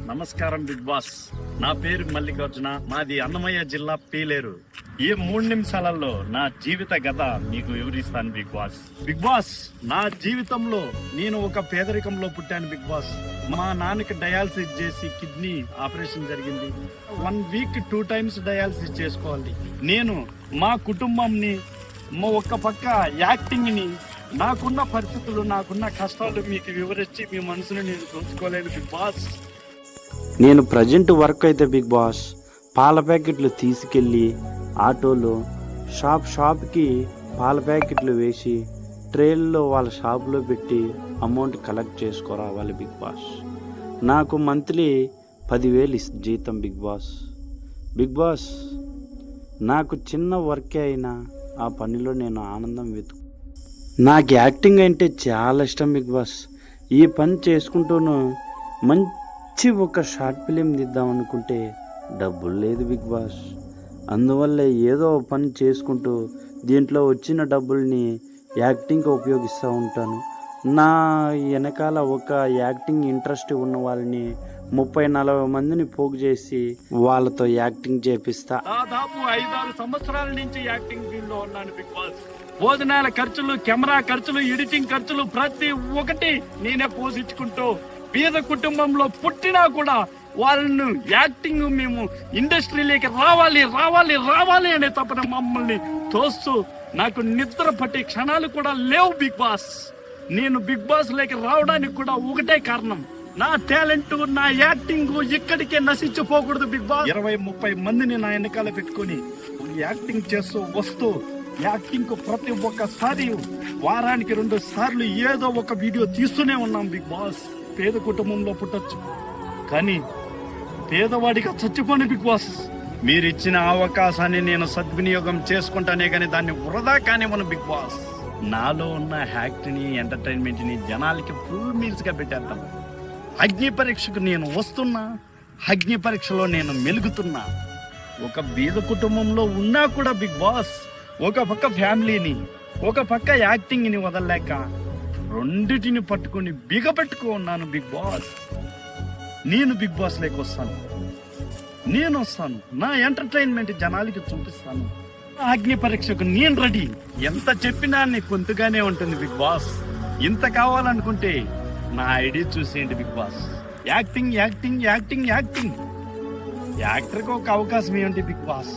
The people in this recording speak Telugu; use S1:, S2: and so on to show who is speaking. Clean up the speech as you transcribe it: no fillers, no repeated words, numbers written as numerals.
S1: నమస్కారం బిగ్ బాస్. నా పేరు మల్లికార్జున, మాది అన్నమయ్య జిల్లా పీలేరు. ఈ 3 నిమిషాలలో నా జీవిత కథ మీకు వివరిస్తాను బిగ్ బాస్. బిగ్ బాస్, నా జీవితంలో నేను ఒక పేదరికంలో పుట్టాను బిగ్ బాస్. మా నాన్నకి డయాలసిస్ చేసి కిడ్నీ ఆపరేషన్ జరిగింది. 1 వీక్ 2 టైమ్స్ డయాలసిస్ చేసుకోవాలి. నేను మా కుటుంబంని ఒక్క పక్క యాక్టింగ్ ని, నాకున్న పరిస్థితులు, నాకున్న కష్టాలు మీకు వివరించి మీ మనసును నేను దోచుకోలేను బిగ్ బాస్.
S2: నేను ప్రజెంట్ వర్క్ అయితే బిగ్ బాస్, పాల ప్యాకెట్లు తీసుకెళ్ళి ఆటోలో షాప్కి పాల ప్యాకెట్లు వేసి ట్రైల్లో వాళ్ళ షాప్లో పెట్టి అమౌంట్ కలెక్ట్ చేసుకోరావాలి బిగ్ బాస్. నాకు మంత్లీ 10,000 జీతం బిగ్ బాస్. బిగ్ బాస్, నాకు చిన్న వర్కే అయినా ఆ పనిలో నేను ఆనందం నాకు యాక్టింగ్ అంటే చాలా ఇష్టం బిగ్ బాస్. ఈ పని చేసుకుంటూను మంచి ఒక షార్ట్ ఫిలిం తీద్దాం అనుకుంటే డబ్బులు లేదు బిగ్ బాస్. అందువల్ల ఏదో పని చేసుకుంటూ దీంట్లో వచ్చిన డబ్బుల్ని యాక్టింగ్కి ఉపయోగిస్తూ ఉంటాను. నా వెనకాల ఒక యాక్టింగ్ ఇంట్రెస్ట్ ఉన్న వాళ్ళని 30-40 మందిని పోగు చేసి వాళ్ళతో యాక్టింగ్ చేపిస్తా.
S1: దాదాపు 5-6 సంవత్సరాల నుంచి యాక్టింగ్ ఫీల్డ్ లో ఉన్నాను బిగ్ బాస్. భోజనాల ఖర్చులు, కెమెరా ఖర్చులు, ఎడిటింగ్ ఖర్చులు ప్రతి ఒక్కటి నేనే పోషించుకుంటూ, పేద కుటుంబంలో పుట్టినా కూడా వాళ్ళను యాక్టింగ్ మేము ఇండస్ట్రీలోకి రావాలి అనే తపన మమ్మల్ని తోస్తూ నాకు నిద్ర పట్టే క్షణాలు కూడా లేవు బిగ్ బాస్. నేను బిగ్ బాస్ లేక రావడానికి కూడా ఒకటే కారణం, నా టాలెంట్, నా యాక్టింగ్ ఇక్కడికే నశించిపోకూడదు బిగ్ బాస్. 20-30 మందిని నా వెనకాల పెట్టుకొని యాక్టింగ్ చేస్తూ వస్తూ, యాక్టింగ్ కు ప్రతి ఒక్కసారి వారానికి 2 సార్లు ఏదో ఒక వీడియో తీస్తూనే ఉన్నాం బిగ్ బాస్. పేద కుటుంబంలో పుట్టొచ్చు, కానీ పేదవాడిగా చచ్చిపోను బిగ్ బాస్. మీరు ఇచ్చిన అవకాశాన్ని నేను సద్వినియోగం చేసుకుంటానే కానీ దాన్ని వృధా కానివ్వను బిగ్ బాస్. నాలో ఉన్న యాక్ట్ని, ఎంటర్టైన్మెంట్ ని జనాలకి ఫుల్ మీల్స్ గా పెట్టేద్దాం. అగ్ని పరీక్షకు నేను వస్తున్నా, అగ్ని పరీక్షలో నేను మెలుగుతున్నా. ఒక బీద కుటుంబంలో ఉన్నా కూడా బిగ్ బాస్, ఒక పక్క ఫ్యామిలీని, ఒక పక్క యాక్టింగ్ ని వదలలేక రెండిటిని పట్టుకుని బిగపెట్టుకో ఉన్నాను బిగ్ బాస్. నేను బిగ్ బాస్ లేక వస్తాను, నేను వస్తాను, నా ఎంటర్టైన్మెంట్ జనాలకి చూపిస్తాను. అగ్ని పరీక్షకు నేను రెడీ. ఎంత చెప్పినా నీ కొంతగానే ఉంటుంది బిగ్ బాస్. ఇంత కావాలనుకుంటే నా ఐడి చూసేయండి Bigg Boss. Acting acting acting acting యాక్టర్కి ఒక అవకాశం ఇవ్వండి బిగ్ బాస్.